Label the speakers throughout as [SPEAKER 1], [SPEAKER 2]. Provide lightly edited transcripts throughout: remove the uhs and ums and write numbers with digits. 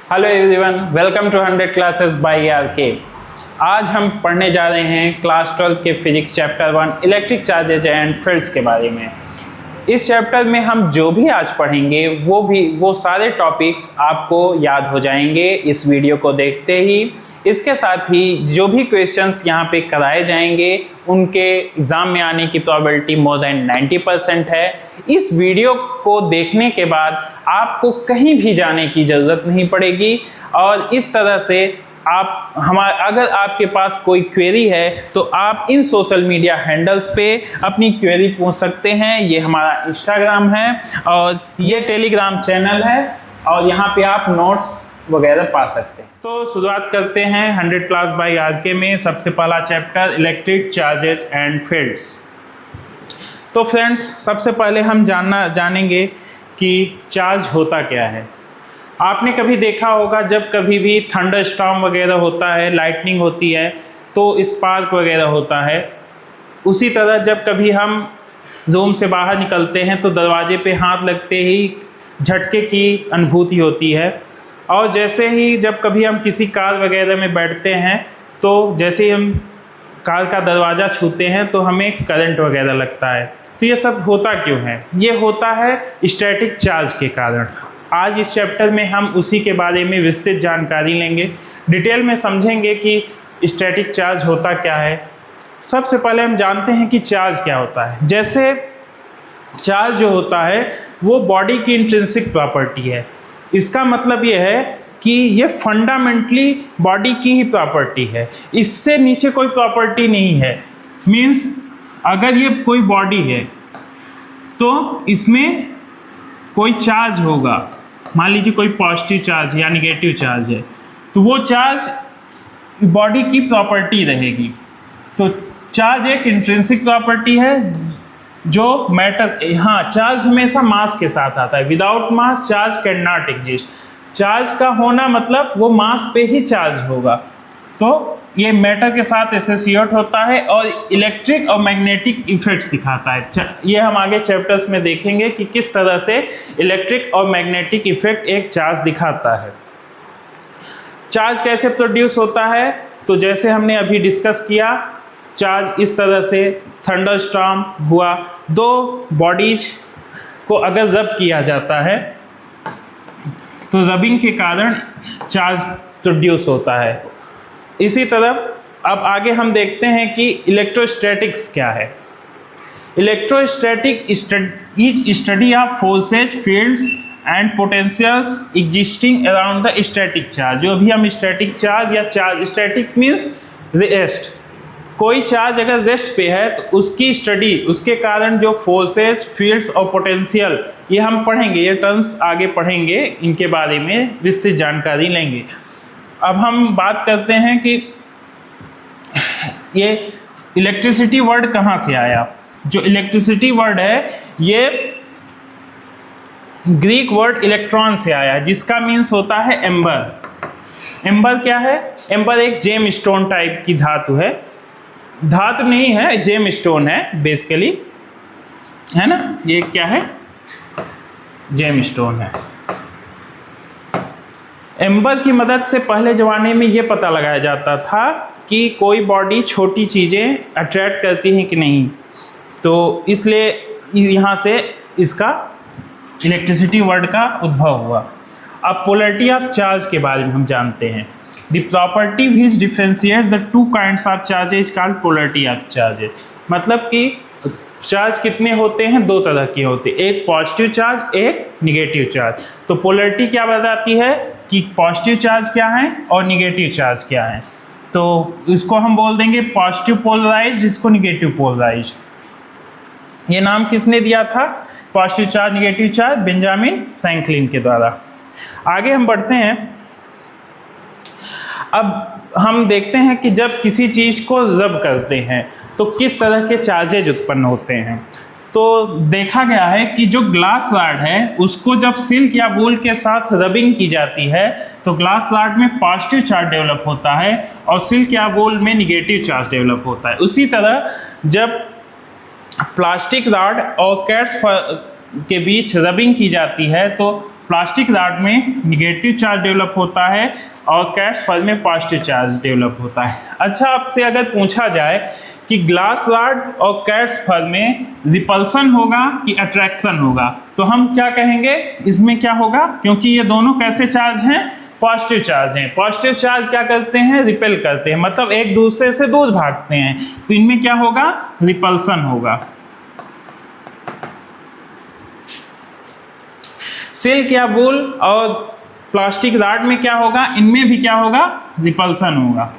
[SPEAKER 1] Hello everyone, welcome to 100 classes by RK. आज हम पढ़ने जा रहे हैं क्लास 12 के physics chapter 1 electric charges and fields के बारे में। इस चैप्टर में हम जो भी आज पढ़ेंगे वो सारे टॉपिक्स आपको याद हो जाएंगे इस वीडियो को देखते ही। इसके साथ ही जो भी क्वेश्चंस यहाँ पे कराए जाएंगे उनके एग्ज़ाम में आने की प्रोबेबिलिटी मोर देन 90% है। इस वीडियो को देखने के बाद आपको कहीं भी जाने की ज़रूरत नहीं पड़ेगी और इस तरह से अगर आपके पास कोई क्वेरी है तो आप इन सोशल मीडिया हैंडल्स पे अपनी क्वेरी पूछ सकते हैं। ये हमारा इंस्टाग्राम है और ये टेलीग्राम चैनल है और यहाँ पे आप नोट्स वगैरह पा सकते हैं। तो शुरुआत करते हैं 100 क्लास बाय आरके में। सबसे पहला chapter electric charges and fields. तो फ्रेंड्स, सबसे पहले हम जानेंगे कि चार्ज होता क्या है। आपने कभी देखा होगा जब कभी भी थंडर स्टॉर्म वगैरह होता है, लाइटनिंग होती है तो स्पार्क वगैरह होता है। उसी तरह जब कभी हम रूम से बाहर निकलते हैं तो दरवाजे पे हाथ लगते ही झटके की अनुभूति होती है। और जैसे ही जब कभी हम किसी कार वगैरह में बैठते हैं तो जैसे ही हम कार का दरवाज़ा छूते हैं तो हमें करंट वगैरह लगता है। तो ये सब होता क्यों है? ये होता है स्टैटिक चार्ज के कारण। आज इस चैप्टर में हम उसी के बारे में विस्तृत जानकारी लेंगे, डिटेल में समझेंगे कि स्टैटिक चार्ज होता क्या है। सबसे पहले हम जानते हैं कि चार्ज क्या होता है। जैसे चार्ज जो होता है वो बॉडी की इंट्रिंसिक प्रॉपर्टी है। इसका मतलब ये है कि ये फंडामेंटली बॉडी की ही प्रॉपर्टी है, इससे नीचे कोई प्रॉपर्टी नहीं है। मीन्स अगर ये कोई बॉडी है तो इसमें कोई चार्ज होगा, मान लीजिए कोई पॉजिटिव चार्ज है या निगेटिव चार्ज है, तो वो चार्ज बॉडी की प्रॉपर्टी रहेगी। तो चार्ज एक इंट्रिंसिक प्रॉपर्टी है जो मैटर, हाँ, चार्ज हमेशा मास के साथ आता है। Without mass charge can not exist. Charge का होना मतलब वो मास पे ही चार्ज होगा। तो ये मैटर के साथ एसोसिएट होता है और इलेक्ट्रिक और मैग्नेटिक इफेक्ट्स दिखाता है। ये हम आगे चैप्टर्स में देखेंगे कि किस तरह से इलेक्ट्रिक और मैग्नेटिक इफेक्ट एक चार्ज दिखाता है। चार्ज कैसे प्रोड्यूस होता है? तो जैसे हमने अभी डिस्कस किया, चार्ज इस तरह से थंडर स्टॉर्म हुआ, दो बॉडीज को अगर रब किया जाता है तो रबिंग के कारण चार्ज प्रोड्यूस होता है। इसी तरह अब आगे हम देखते हैं कि इलेक्ट्रोस्टैटिक्स क्या है। Electrostatic is study of forces, fields and potentials existing around the static charge. जो अभी हम स्टैटिक चार्ज या चार्ज, स्टैटिक मीन्स रेस्ट, कोई चार्ज अगर रेस्ट पे है तो उसकी स्टडी, उसके कारण जो फोर्सेस, फील्ड्स और पोटेंशियल, ये हम पढ़ेंगे, ये टर्म्स आगे पढ़ेंगे, इनके बारे में विस्तृत जानकारी लेंगे। अब हम बात करते हैं कि ये इलेक्ट्रिसिटी वर्ड कहाँ से आया। जो इलेक्ट्रिसिटी वर्ड है ये ग्रीक वर्ड इलेक्ट्रॉन से आया, जिसका मीन्स होता है एम्बर। एम्बर क्या है? एम्बर एक जेम स्टोन टाइप की धातु है। धातु नहीं है, जेम स्टोन है बेसिकली, है ना। ये क्या है? जेम स्टोन है। एम्बर की मदद से पहले ज़माने में ये पता लगाया जाता था कि कोई बॉडी छोटी चीज़ें अट्रैक्ट करती हैं कि नहीं। तो इसलिए यहाँ से इसका इलेक्ट्रिसिटी वर्ड का उद्भव हुआ। अब पोलैरिटी ऑफ चार्ज के बारे में हम जानते हैं। The property which differentiate the two kinds of charges called polarity of charges. मतलब कि चार्ज कितने होते हैं? दो तरह के होते हैं, एक पॉजिटिव चार्ज, एक निगेटिव चार्ज। तो पोलैरिटी क्या बताती है कि पॉजिटिव चार्ज क्या है और निगेटिव चार्ज क्या है। तो इसको हम बोल देंगे पॉजिटिव पोलराइज्ड, इसको निगेटिव पोलराइज्ड। ये नाम किसने दिया था? Positive charge, negative charge, Benjamin Franklin के द्वारा। आगे हम बढ़ते हैं। अब हम देखते हैं कि जब किसी चीज़ को रब करते हैं तो किस तरह के चार्जेज उत्पन्न होते हैं। तो देखा गया है कि जो ग्लास रॉड है उसको जब सिल्क या वूल के साथ रबिंग की जाती है तो ग्लास रॉड में पॉजिटिव चार्ज डेवलप होता है और सिल्क या वूल में निगेटिव चार्ज डेवलप होता है। उसी तरह जब प्लास्टिक रॉड और के बीच रबिंग की जाती है तो प्लास्टिक रॉड में निगेटिव चार्ज डेवलप होता है और कैट्स फर में पॉजिटिव चार्ज डेवलप होता है। अच्छा, आपसे अगर पूछा जाए कि ग्लास रॉड और कैट्स फर में रिपल्सन होगा कि अट्रैक्शन होगा, तो हम क्या कहेंगे, इसमें क्या होगा, क्योंकि ये दोनों कैसे चार्ज हैं, पॉजिटिव चार्ज हैं। पॉजिटिव चार्ज क्या करते हैं, रिपेल करते हैं, मतलब एक दूसरे से दूर भागते हैं, तो इनमें क्या होगा, रिपल्सन होगा। सिल्क या वूल और प्लास्टिक रॉड में क्या होगा, इनमें भी क्या होगा, रिपल्सन होगा।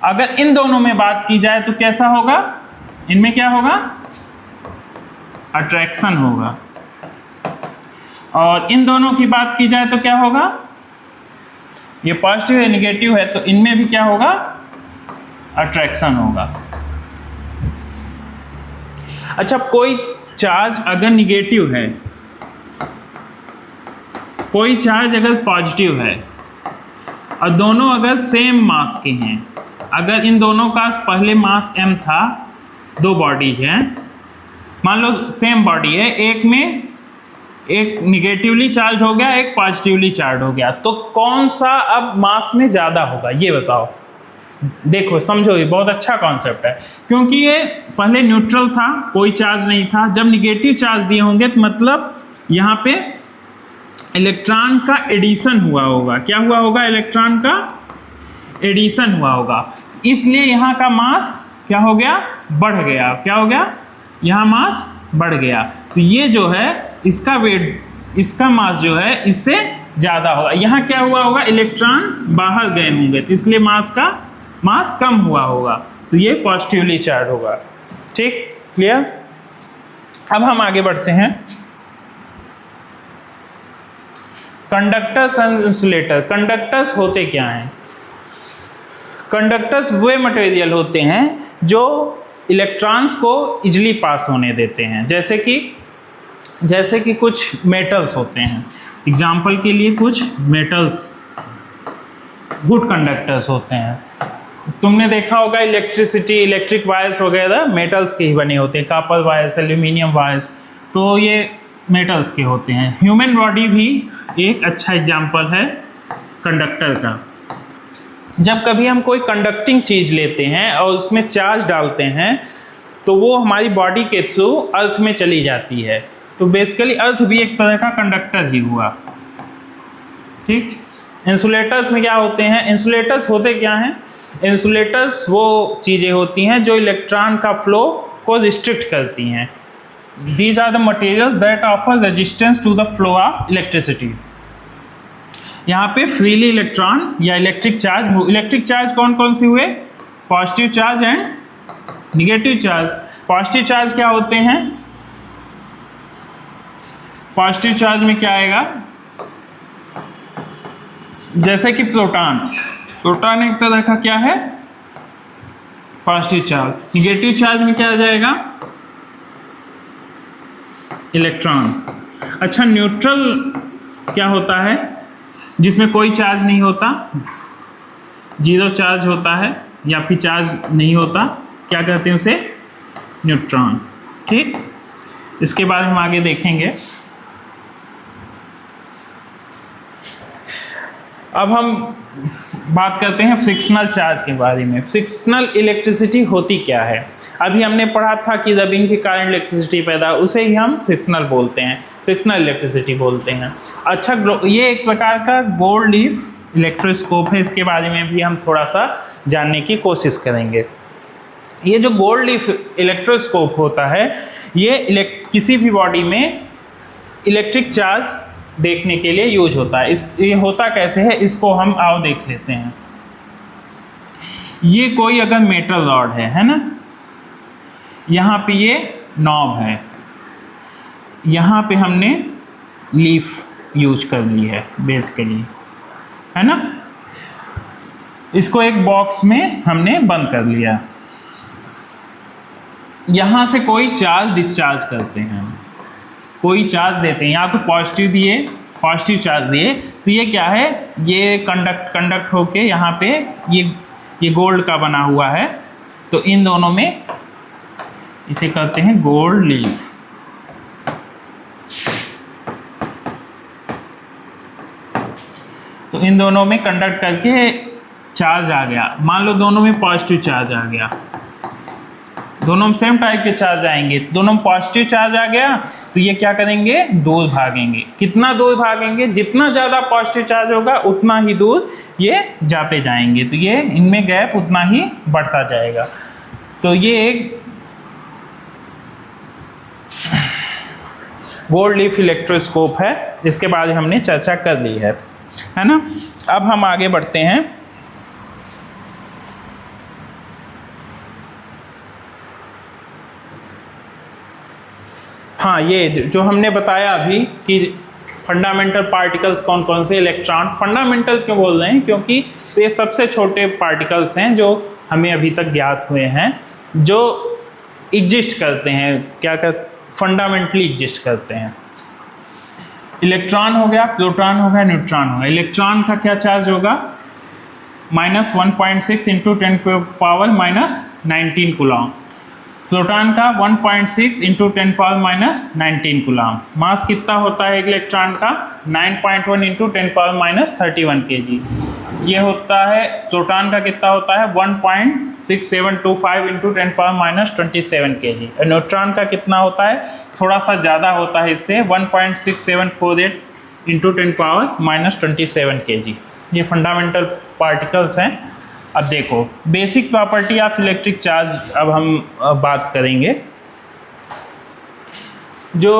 [SPEAKER 1] अगर इन दोनों में बात की जाए तो कैसा होगा, इनमें क्या होगा, अट्रैक्शन होगा, और इन दोनों की बात की जाए तो क्या होगा, ये पॉजिटिव या निगेटिव है तो इनमें भी क्या होगा, अट्रैक्शन होगा। अच्छा, कोई चार्ज अगर निगेटिव है, कोई चार्ज अगर पॉजिटिव है और दोनों अगर सेम मास के हैं, अगर इन दोनों का पहले मास m था, दो बॉडी है, मान लो सेम बॉडी है, एक में एक निगेटिवली चार्ज हो गया, एक पॉजिटिवली चार्ज हो गया, तो कौन सा अब मास में ज़्यादा होगा, ये बताओ। देखो समझो, ये बहुत अच्छा कॉन्सेप्ट है, क्योंकि ये पहले न्यूट्रल था, कोई चार्ज नहीं था। जब निगेटिव चार्ज दिए होंगे तो मतलब यहाँ पे इलेक्ट्रॉन का एडिशन हुआ होगा। क्या हुआ होगा, इलेक्ट्रॉन का एडिशन हुआ होगा, इसलिए यहाँ का मास क्या हो गया, बढ़ गया। क्या हो गया, यहाँ मास बढ़ गया, तो ये जो है इसका वेट, इसका मास जो है इससे ज़्यादा होगा। यहाँ क्या हुआ होगा, इलेक्ट्रॉन बाहर गए होंगे, तो इसलिए मास कम हुआ होगा, तो ये पॉजिटिवली चार्ज होगा। ठीक, क्लियर। अब हम आगे बढ़ते हैं। Conductors and insulator. कंडक्टर्स होते क्या हैं, कंडक्टर्स वे मटेरियल होते हैं जो इलेक्ट्रॉन्स को इजली पास होने देते हैं, जैसे कि कुछ मेटल्स होते हैं। एग्जाम्पल के लिए कुछ मेटल्स गुड कंडक्टर्स होते हैं। तुमने देखा होगा इलेक्ट्रिसिटी, इलेक्ट्रिक वायर्स वगैरह मेटल्स के ही बने होते हैं, कॉपर वायर्स, एल्यूमिनियम वायर्स, तो ये मेटल्स के होते हैं। ह्यूमन बॉडी भी एक अच्छा एग्जाम्पल है कंडक्टर का। जब कभी हम कोई कंडक्टिंग चीज़ लेते हैं और उसमें चार्ज डालते हैं तो वो हमारी बॉडी के थ्रू अर्थ में चली जाती है, तो बेसिकली अर्थ भी एक तरह का कंडक्टर ही हुआ। ठीक, इंसुलेटर्स में क्या होते हैं, इंसुलेटर्स होते क्या हैं, इंसुलेटर्स वो चीज़ें होती हैं जो इलेक्ट्रॉन का फ्लो को रिस्ट्रिक्ट करती हैं। These are the materials that offer resistance to the flow of electricity. यहाँ पे फ्रीली इलेक्ट्रॉन या इलेक्ट्रिक चार्ज कौन कौन से हुए, positive charge and negative charge. Positive charge क्या होते हैं, पॉजिटिव चार्ज में क्या आएगा, जैसे कि प्रोटॉन एक तरह का क्या है, पॉजिटिव चार्ज। निगेटिव चार्ज में क्या आ जाएगा, इलेक्ट्रॉन। अच्छा, न्यूट्रल क्या होता है, जिसमें कोई चार्ज नहीं होता, जीरो चार्ज होता है या फिर चार्ज नहीं होता, क्या कहते हैं उसे, न्यूट्रॉन। ठीक, इसके बाद हम आगे देखेंगे। अब हम बात करते हैं फ्रिक्शनल चार्ज के बारे में। फ्रिक्शनल इलेक्ट्रिसिटी होती क्या है, अभी हमने पढ़ा था कि रबिंग के कारण इलेक्ट्रिसिटी पैदा, उसे ही हम फ्रिक्शनल बोलते हैं, फ्रिक्शनल इलेक्ट्रिसिटी बोलते हैं। अच्छा, ये एक प्रकार का गोल्ड लीफ इलेक्ट्रोस्कोप है, इसके बारे में भी हम थोड़ा सा जानने की कोशिश करेंगे। ये जो गोल्ड लीफ इलेक्ट्रोस्कोप होता है, ये किसी भी बॉडी में इलेक्ट्रिक चार्ज देखने के लिए यूज होता है। ये होता कैसे है, इसको हम आओ देख लेते हैं। ये कोई अगर मेटल रॉड है ना, यहाँ पे ये नॉब है, यहाँ पे हमने लीफ यूज कर ली है बेसिकली, है ना। इसको एक बॉक्स में हमने बंद कर लिया, यहाँ से कोई चार्ज डिस्चार्ज करते हैं, कोई चार्ज देते हैं, या तो पॉजिटिव चार्ज दिए, तो ये क्या है, ये कंडक्ट होके यहाँ पे ये गोल्ड का बना हुआ है, तो इन दोनों में इसे कहते हैं गोल्ड लीफ। तो इन दोनों में कंडक्ट करके चार्ज आ गया। मान लो दोनों में पॉजिटिव चार्ज आ गया, दोनों में सेम टाइप के चार्ज आएंगे, दोनों में पॉजिटिव चार्ज आ गया तो ये क्या करेंगे, दूर भागेंगे। कितना दूर भागेंगे, जितना ज़्यादा पॉजिटिव चार्ज होगा उतना ही दूर ये जाते जाएंगे, तो ये इनमें गैप उतना ही बढ़ता जाएगा। तो ये एक गोल्ड लीफ इलेक्ट्रोस्कोप है, जिसके बारे में हमने चर्चा कर ली है ना। अब हम आगे बढ़ते हैं। हाँ, ये जो हमने बताया अभी कि फंडामेंटल पार्टिकल्स कौन कौन से, इलेक्ट्रॉन। फंडामेंटल क्यों बोल रहे हैं, क्योंकि ये सबसे छोटे पार्टिकल्स हैं जो हमें अभी तक ज्ञात हुए हैं, जो एग्जिस्ट करते हैं, क्या कर फंडामेंटली एग्जिस्ट करते हैं। इलेक्ट्रॉन हो गया, प्रोटॉन हो गया, न्यूट्रॉन हो गया। इलेक्ट्रॉन का क्या चार्ज होगा, -1.6 × 10⁻⁻19 कूलम। प्रोटॉन का 1.6 × 10⁻⁻19 कूलम। मास कितना होता है इलेक्ट्रॉन का, 9.1 × 10⁻31 kg। ये होता है प्रोटॉन का कितना होता है, 1.6725 × 10⁻27 kg। और न्यूट्रॉन का कितना होता है, थोड़ा सा ज़्यादा होता है इससे, 1.6748 × 10⁻27 kg। ये फंडामेंटल पार्टिकल्स हैं। अब देखो basic property of electric charge, अब हम बात करेंगे। जो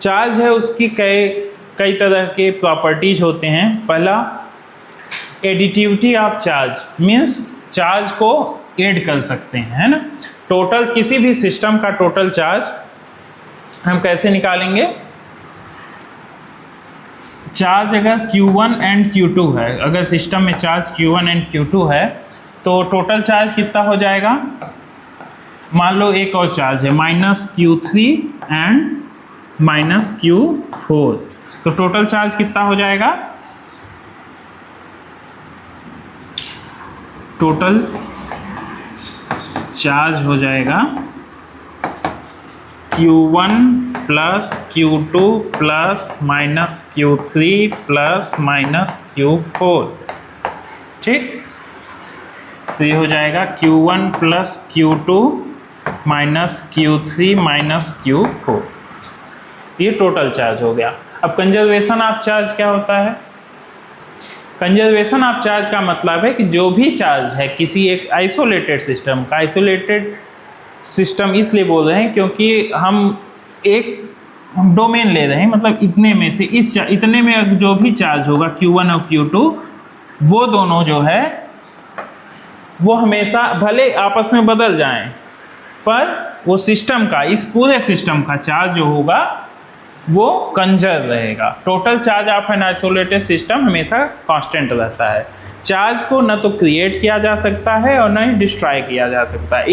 [SPEAKER 1] चार्ज है उसकी कई तरह के प्रॉपर्टीज होते हैं। पहला, additivity of charge, means charge को ऐड कर सकते हैं, है ना। टोटल किसी भी सिस्टम का टोटल चार्ज हम कैसे निकालेंगे, चार्ज अगर Q1 एंड Q2 है, अगर सिस्टम में चार्ज Q1 एंड Q2 है तो टोटल चार्ज कितना हो जाएगा। मान लो एक और चार्ज है -Q3 एंड -Q4, तो टोटल चार्ज कितना हो जाएगा, टोटल चार्ज हो जाएगा Q1 + Q2 + -Q3 + -Q4, ठीक। तो ये हो जाएगा Q1 + Q2 - Q3 - Q4, ये टोटल चार्ज हो गया। अब कंजर्वेशन ऑफ चार्ज क्या होता है, कंजर्वेशन ऑफ चार्ज का मतलब है कि जो भी चार्ज है किसी एक आइसोलेटेड सिस्टम का, आइसोलेटेड सिस्टम इसलिए बोल रहे हैं क्योंकि हम एक डोमेन ले रहे हैं, मतलब इतने में से इतने में जो भी चार्ज होगा Q1 और Q2, वो दोनों जो है वो हमेशा भले आपस में बदल जाएं, पर वो सिस्टम का, इस पूरे सिस्टम का चार्ज जो होगा वो कंजर्व रहेगा। Total charge of an isolated system हमेशा कांस्टेंट रहता है। चार्ज को न तो क्रिएट किया जा सकता है और न ही डिस्ट्रॉय किया जा सकता है।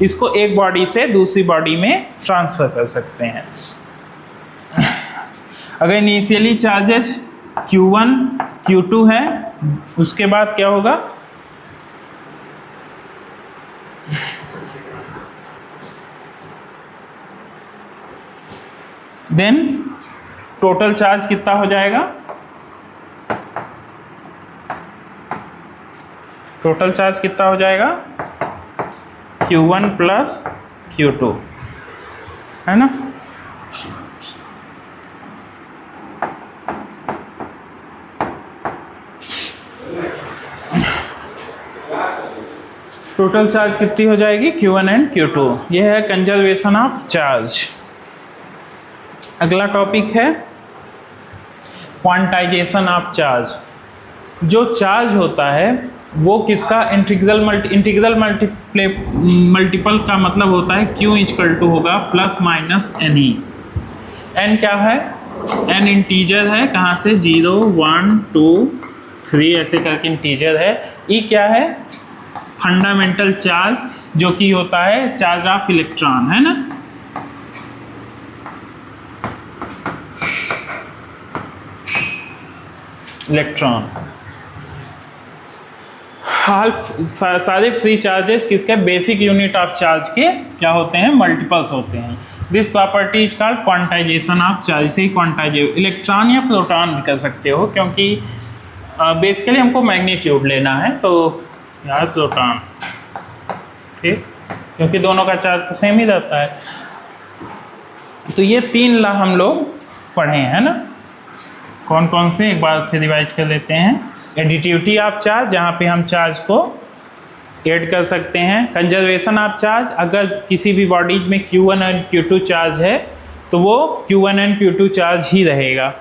[SPEAKER 1] इसको एक बॉडी से दूसरी बॉडी में ट्रांसफ़र कर सकते हैं। अगर इनिशियली चार्जेस Q1 Q2 है, उसके बाद क्या होगा, देन टोटल चार्ज कितना हो जाएगा, टोटल चार्ज कितना हो जाएगा Q1 + Q2, है ना। टोटल चार्ज कितनी हो जाएगी Q1 एंड Q2। यह है कंजर्वेशन ऑफ चार्ज। अगला टॉपिक है क्वांटाइजेशन ऑफ चार्ज। जो चार्ज होता है वो किसका इंटीग्रल मल्टीपल का मतलब होता है Q = होगा ±NE। N क्या है, N इंटीजर है, कहाँ से, 0 1 2 3 ऐसे करके इंटीजर है। E क्या है, फंडामेंटल चार्ज, जो कि होता है चार्ज ऑफ इलेक्ट्रॉन, है ना। इलेक्ट्रॉन। सारे फ्री चार्जेस किसके बेसिक यूनिट ऑफ चार्ज के क्या होते हैं, मल्टीपल्स होते हैं। This property is called quantization of charge. इसे क्वांटाइजेशन इलेक्ट्रॉन या प्रोटॉन भी कर सकते हो, क्योंकि बेसिकली हमको मैग्नीट्यूड लेना है, तो यार प्रोटॉन, ठीक, क्योंकि दोनों का चार्ज तो सेम ही रहता है। तो ये 3 लॉ हम लोग पढ़े हैं ना, कौन कौन से, एक बार फिर रिवाइज कर लेते हैं। एडिटिविटी ऑफ चार्ज, जहाँ पे हम चार्ज को ऐड कर सकते हैं। कंजर्वेशन ऑफ चार्ज, अगर किसी भी बॉडीज में Q1 और Q2 चार्ज है तो वो Q1 एंड Q2 चार्ज ही रहेगा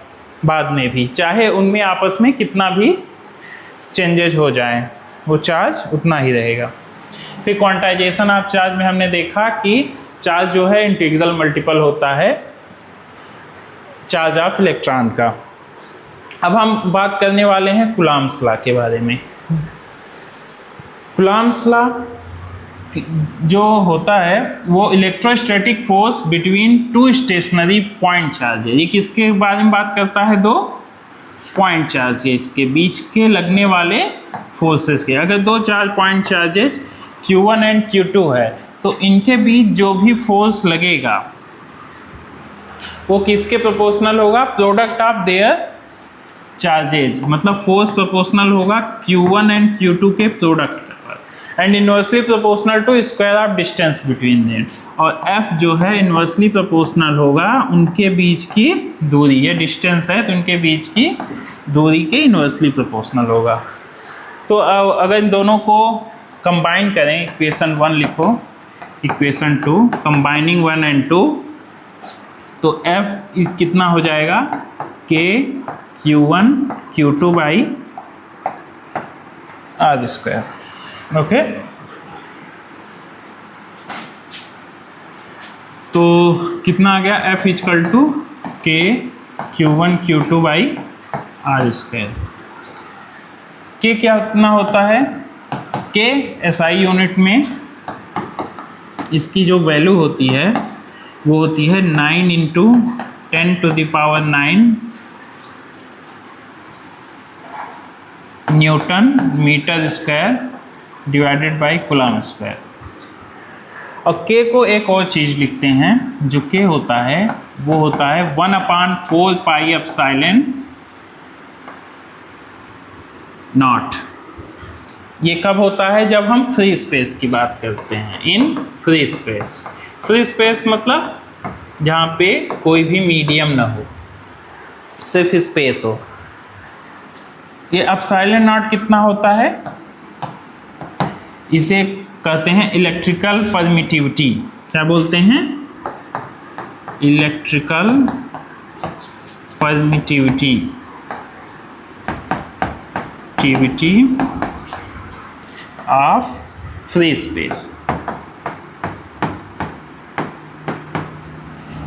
[SPEAKER 1] बाद में भी, चाहे उनमें आपस में कितना भी चेंजेज हो जाए, वो चार्ज उतना ही रहेगा। फिर क्वांटाइजेशन ऑफ चार्ज में हमने देखा कि चार्ज जो है इंटीग्रल मल्टीपल होता है चार्ज ऑफ इलेक्ट्रॉन का। अब हम बात करने वाले हैं कूलॉम्ब्स लॉ के बारे में। कूलॉम्ब्स लॉ जो होता है वो electrostatic force between 2 stationary point charge है। ये किसके बारे में बात करता है, 2 पॉइंट चार्जेस के बीच के लगने वाले फोर्सेस के। अगर 2 point charges Q1 and Q2 है तो इनके बीच जो भी फोर्स लगेगा वो किसके प्रोपोर्शनल होगा, प्रोडक्ट ऑफ देयर चार्जेज, मतलब फोर्स प्रोपोर्शनल होगा Q1 एंड Q2 के प्रोडक्ट पर, and inversely proportional to square of distance between them. और F जो है इनवर्सली प्रोपोर्शनल होगा उनके बीच की दूरी, ये डिस्टेंस है तो उनके बीच की दूरी के इनवर्सली प्रोपोर्शनल होगा। तो अगर इन दोनों को कंबाइन करें, इक्वेशन 1 लिखो, इक्वेशन 2, कंबाइनिंग 1 एंड 2, तो F कितना हो जाएगा, K Q1 Q2 by R square. Okay, तो कितना आ गया, F equal to K Q1 Q2 by R square. K क्या कितना होता है, K SI यूनिट में इसकी जो वैल्यू होती है वो होती है 9 into 10⁹ newton metre square divided by coulomb square. और K को एक और चीज़ लिखते हैं, जो K होता है वो होता है 1/4 पाई एप्सिलॉन नॉट। ये कब होता है, जब हम फ्री स्पेस की बात करते हैं, in free space. Free space मतलब जहाँ पे कोई भी मीडियम ना हो, सिर्फ स्पेस हो। ये एप्सिलॉन नॉट कितना होता है, इसे कहते हैं इलेक्ट्रिकल परमिटिविटी। क्या बोलते हैं, electrical permittivity of free space.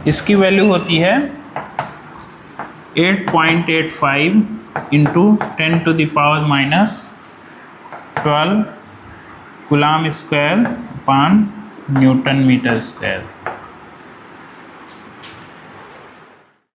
[SPEAKER 1] इसकी वैल्यू होती है 8.85 into 10⁻⁻12 coulomb square upon newton metre square.